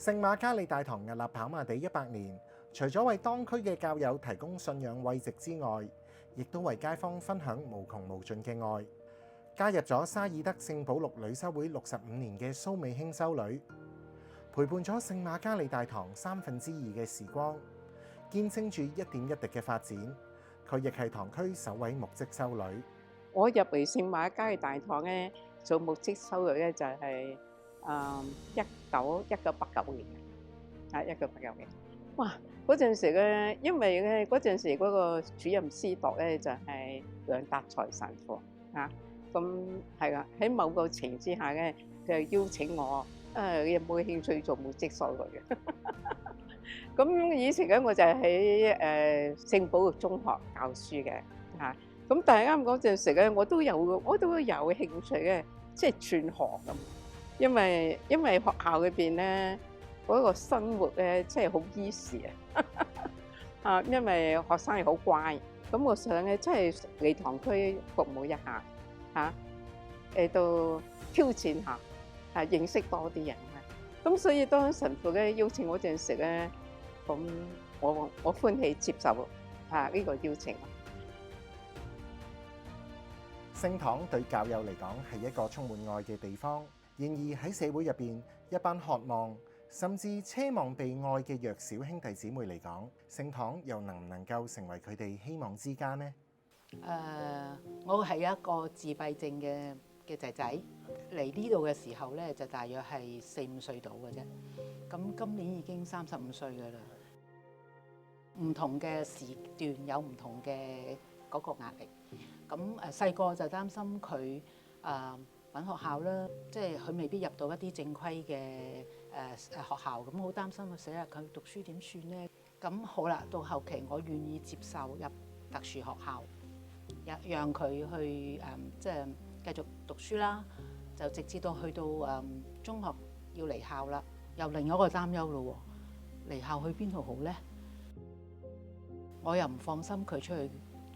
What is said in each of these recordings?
聖瑪加利大堂屹立跑馬地100年，除咗為當區嘅教友提供信仰慰藉之外，亦都為街坊分享無窮無盡嘅愛。加入咗沙爾德聖保祿女修會65年嘅蘇美馨修女，陪伴咗聖瑪加利大堂2/3嘅時光，見證住一點一滴嘅發展。佢亦係堂區首位牧職修女。我入嚟聖瑪加利大堂咧做牧職修女咧就係1989年1989年。哇！嗰陣時咧，因為咧嗰陣時嗰個主任司鐸咧就係梁達才神父嚇，咁係啦。喺某個情之下咧，佢就邀請我，你有冇興趣做牧職修女嘅？咁以前咧我就喺聖保祿中學教書嘅嚇，咁但係啱嗰陣時咧我都有興趣嘅，即係轉行咁，因為學校裏邊咧嗰個生活咧即係好 easy 啊，因為學生係好乖，咁我想咧即係嚟堂區服務一下嚇，嚟到挑戰下認識多啲人啊，咁所以當神父咧邀請我嗰陣時咧。咁我歡喜接受呢個邀請。聖堂對教友嚟講係一個充滿愛嘅地方，然而喺社會入邊，一班渴望甚至奢望被愛嘅弱小兄弟姊妹嚟講，聖堂又能唔能夠成為佢哋希望之家呢？我係一個自閉症嘅仔仔，嚟呢度嘅時候咧就大約係4-5歲到嘅啫。咁今年已經35歲㗎啦。唔同嘅時段有唔同嘅嗰個壓力。咁細個就擔心佢揾學校啦，即係佢未必入到一啲正規嘅學校，咁好擔心佢死啦，佢讀書點算呢？咁好啦，到後期我願意接受入特殊學校，讓佢去即係繼續讀書啦，就直至到去到中學要離校啦，又另一個擔憂咯喎，離校去邊度好呢？我又唔放心佢出去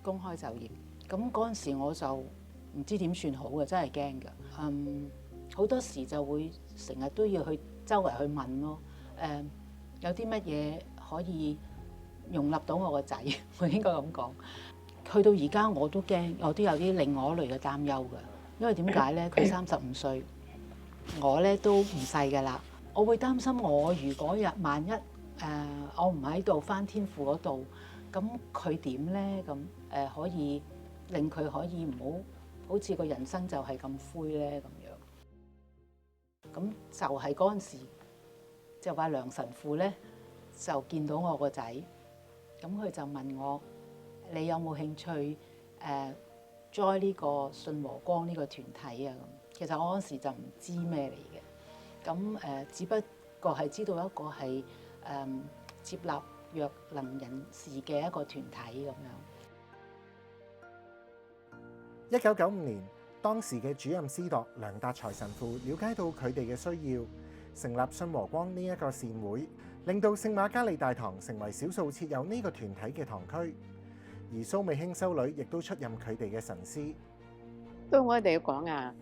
公開就業，咁嗰陣時我就唔知點算好嘅，真係驚㗎。好多時就會成日都要去周圍去問咯。有啲乜嘢可以容納到我個仔？我應該咁講。去到而家我都驚，我都有啲另外一類嘅擔憂㗎。因為點解咧？佢35歲，我咧都唔細㗎啦。我會擔心我如果萬一我唔喺度返天父嗰度。咁佢點咧？咁可以令佢可以唔好似個人生就係咁灰咧咁樣。咁就係嗰陣時就話梁神父咧就見到我個仔，咁佢就問我：你有冇興趣join 呢個信和光呢個團體啊？咁其實我嗰陣時就唔知咩嚟嘅，咁只不過係知道一個係接納弱能人士嘅一個團體咁樣。1995年，當時嘅主任司鐸梁達才神父了解到佢哋嘅需要，成立信和光呢一個善會，令到聖瑪加利大堂成為少數設有呢個團體嘅堂區。而蘇美馨修女亦都出任佢哋嘅神師。對我哋講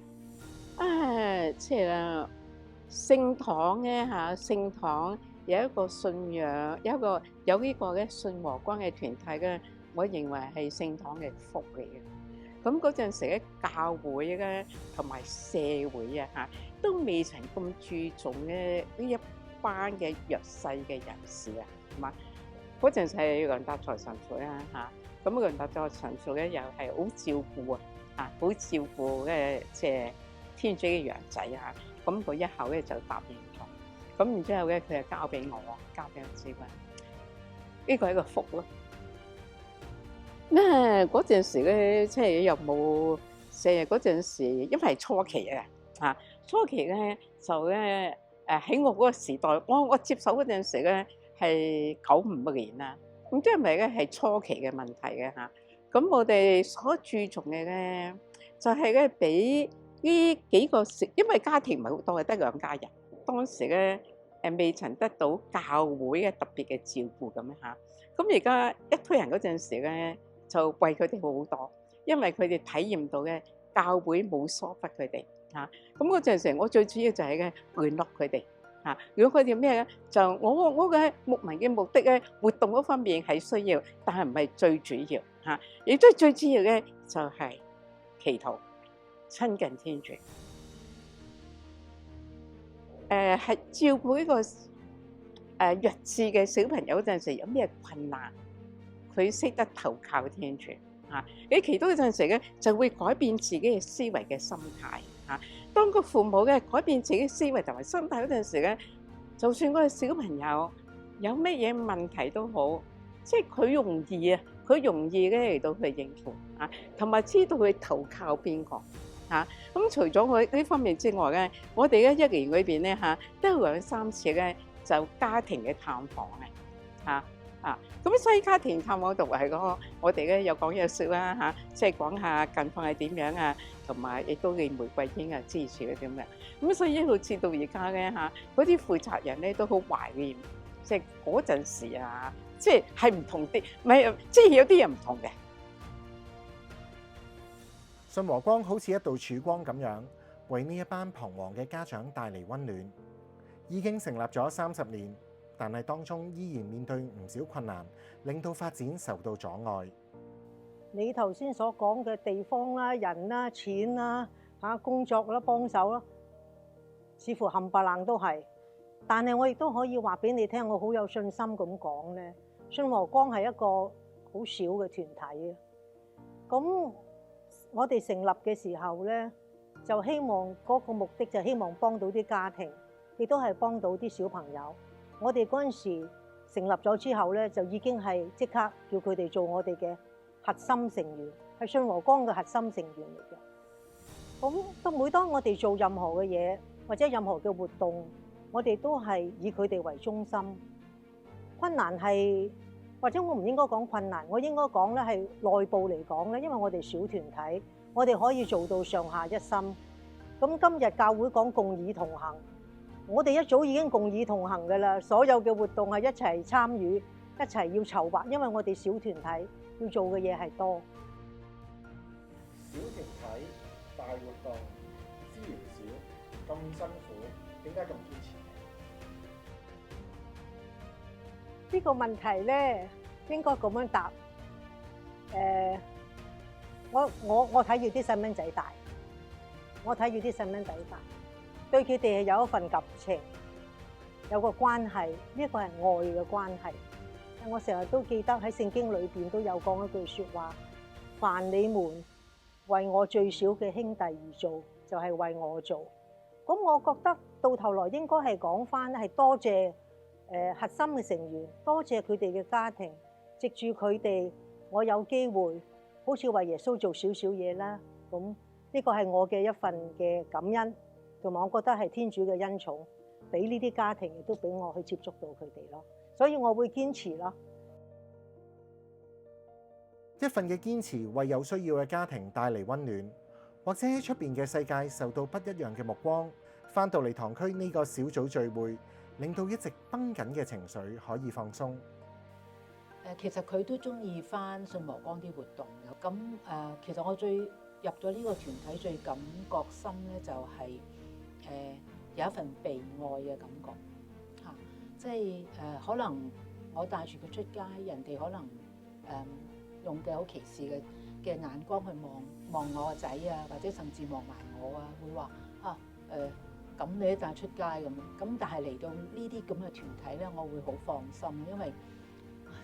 即係啦，聖堂咧聖堂有一個信仰，有呢個咧信和光嘅團體咧，我認為係聖堂嘅福嚟嘅。咁嗰陣時咧，教會咧同埋社會都未曾咁注重咧呢一班嘅弱勢嘅人士係嘛？嗰陣時係梁達才神父咁梁達才神父咧又係好照顧好照顧咧即係天主嘅羊仔咁佢一口咧就答應咗。咁然之後咧，佢就交俾我知啦。呢個係一個福咯。嗰陣時咧，即係又冇成日嗰陣時，因為係初期初期咧就咧喺我嗰個時代，我接手嗰陣時咧係95年啦。咁即係咪咧係初期嘅問題嘅咁我哋所注重嘅咧就係咧俾呢幾個因為家庭唔係好多，係得2家人。當時咧未曾得到教會嘅特別嘅照顧咁咁而家一推人嗰陣時咧，就為佢哋好多，因為佢哋體驗到咧教會冇疏忽佢哋咁嗰陣時，我最主要就係咧聯絡佢哋如果佢哋咩咧，就我嘅牧民嘅目的咧，活動嗰方面係需要，但係唔係最主要嚇。亦都最主要嘅就係祈禱、親近天主。係照顧呢個弱智嘅小朋友嗰陣時，有咩困難，佢識得投靠天主嚇。你祈禱嗰陣時咧，就會改變自己嘅思維嘅心態嚇。當個父母嘅改變自己思維同埋心態嗰陣時咧，就算嗰個小朋友有乜嘢問題都好，即係佢容易啊，佢容易咧嚟到去應付嚇，同埋知道佢投靠邊個嚇。咁除咗佢呢方面之外咧，我哋咧一年裏邊咧嚇都有2-3次咧就家庭嘅探訪嘅咁所以家庭探訪度係我哋咧有講有笑啦嚇，即係講下近況係點樣啊，同埋亦都嘅玫瑰經啊支持嗰啲咁嘅。咁所以一路至到而家咧嚇，嗰啲負責人咧都好懷念，即係嗰陣時啊，即係唔同啲，唔係即係有啲嘢唔同嘅。信和光好似一道曙光咁樣，為呢一班彷徨嘅家長帶嚟溫暖。已經成立咗30年，但係當中依然面對唔少困難，令到發展受到阻礙。你頭先所講嘅地方啦、人啦、錢啦、工作啦、幫手啦，似乎冚唪唥都係。但係我亦都可以話俾你聽，我好有信心咁講咧，信和光係一個好小嘅團體。咁我哋成立嘅時候咧，就希望嗰個目的就希望幫到啲家庭，亦都係幫到啲小朋友。我哋嗰陣時成立咗之後咧，就已經係即刻叫佢哋做我哋嘅核心成員，係信和光嘅核心成員嚟嘅。咁每當我哋做任何嘅嘢或者任何嘅活動，我哋都係以佢哋為中心。困難係，或者我唔應該講困難，我應該講咧係內部嚟講咧，因為我哋小團體，我哋可以做到上下一心。咁今日教會講共議同行，我哋一早已經共議同行㗎啦，所有嘅活動係一齊參與，一齊要籌劃，因為我哋小團體要做嘅嘢係多。小團體大活動資源少，咁辛苦，點解咁堅持？呢個問題咧，應該咁樣答。我睇住啲細蚊仔大，我睇住啲細蚊仔大，對佢哋係有一份感情，有個關係，呢個係愛嘅關係。我成日都記得喺聖經裏邊都有講一句説話：凡你們為我最小嘅兄弟而做，就係為我做。咁我覺得到頭來應該係講返係多謝核心嘅成員，多謝佢哋嘅家庭，藉住佢哋，我有機會好似為耶穌做少少嘢啦。咁呢個係我嘅一份嘅感恩，同埋我覺得係天主嘅恩寵，俾呢啲家庭亦都俾我去接觸到佢哋咯。所以我會堅持咯。一份嘅堅持為有需要嘅家庭帶嚟溫暖，或者喺出邊嘅世界受到不一樣嘅目光，返到嚟堂區呢個小組聚會，令到一直繃緊嘅情緒可以放鬆。其實佢都中意翻信和光啲活動嘅。咁其實我入咗呢個團體最感覺深咧，就係有一份被愛嘅感覺嚇。即係可能我帶住佢出街，人哋可能用嘅好歧視嘅眼光去望我個仔啊，或者甚至望埋我啊，會話咁你都帶出街咁，但係嚟到呢啲咁嘅團體咧，我會好放心，因為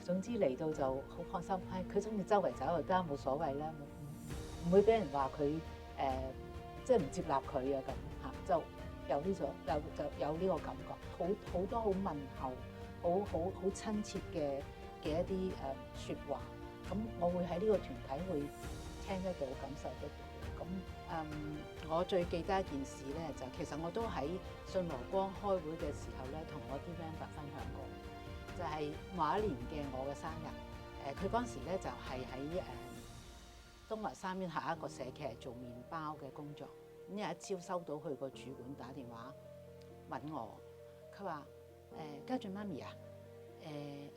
總之嚟到就好放心。佢中意周圍走就得，冇所謂啦，唔會俾人話佢即係唔接納佢啊咁嚇，就有呢個感覺，好多好問候，好親切嘅一啲説話。咁我會喺呢個團體會聽得到、感受得到。咁我最記得一件事咧，就其實我都喺信和光開會嘅時候咧，同我啲 member 分享過，就係某一年嘅我嘅生日。佢嗰陣時咧就係喺東華三院下一個社企係做麵包嘅工作。咁有一朝收到佢個主管打電話揾我，佢話家俊媽咪啊，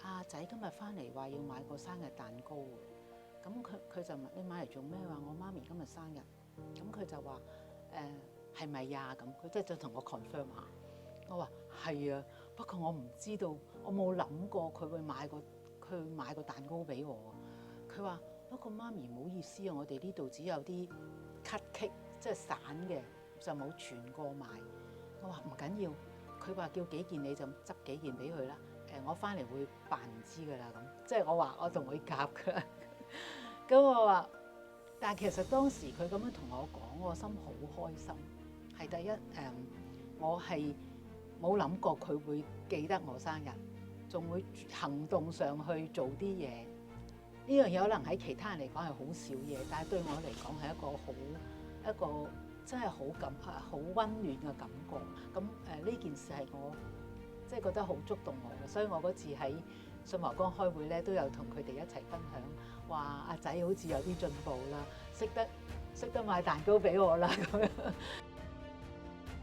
阿仔今日翻嚟話要買個生日蛋糕喎。咁佢就問你買嚟做咩？話我媽咪今日生日。咁佢就話係咪呀？咁佢即係就同我 confirm 下。我話係啊，不過我唔知道，我冇諗過佢會買個蛋糕俾我。佢話不過媽咪唔好意思啊，我哋呢度只有啲 cut cake，即係散嘅，就冇全個賣。我話唔緊要，佢話叫幾件你就執幾件俾佢啦。我翻嚟會扮唔知㗎啦咁，即係我話我同佢夾㗎。咁我話，但係其實當時佢咁樣同我講，我心好開心。係第一我係冇諗過佢會記得我生日，仲會行動上去做啲嘢。呢樣嘢可能喺其他人嚟講係好少嘢，但係對我嚟講係一個真係好溫暖嘅感覺。咁呢件事係我即係覺得好觸動我嘅，所以我嗰次喺信和光開會咧，都有同佢哋一齊分享，話阿仔好似有啲進步啦，識得買蛋糕俾我啦咁樣。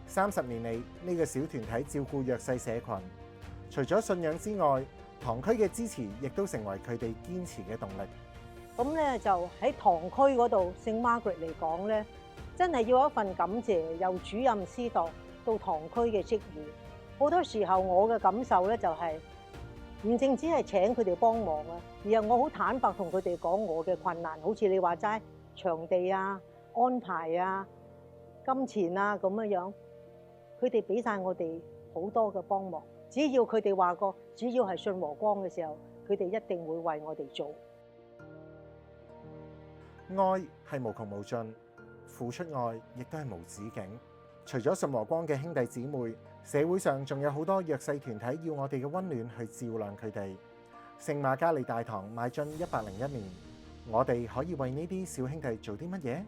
30年嚟，呢個小團體照顧弱勢社群，除咗信仰之外，堂區嘅支持亦都成為佢哋堅持嘅動力。咁咧就喺堂區嗰度，聖 Margaret 嚟講咧，真係要一份感謝，由主任司鐸到堂區嘅職員。好多時候我嘅感受咧就係唔淨止係請佢哋幫忙啊，而係我好坦白同佢哋講我嘅困難，好似你話齋場地啊、安排啊、金錢啊咁樣樣，佢哋俾晒我哋好多嘅幫忙。只要佢哋話過，只要係信和光嘅時候，佢哋一定會為我哋做。愛係無窮無盡，付出愛亦都係無止境。除咗信和光嘅兄弟姊妹，社會上仲有好多弱勢團體要我哋嘅溫暖去照亮佢哋。聖瑪加利大堂邁進101年，我哋可以為呢啲小兄弟做啲乜嘢？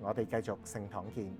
我哋繼續聖堂見。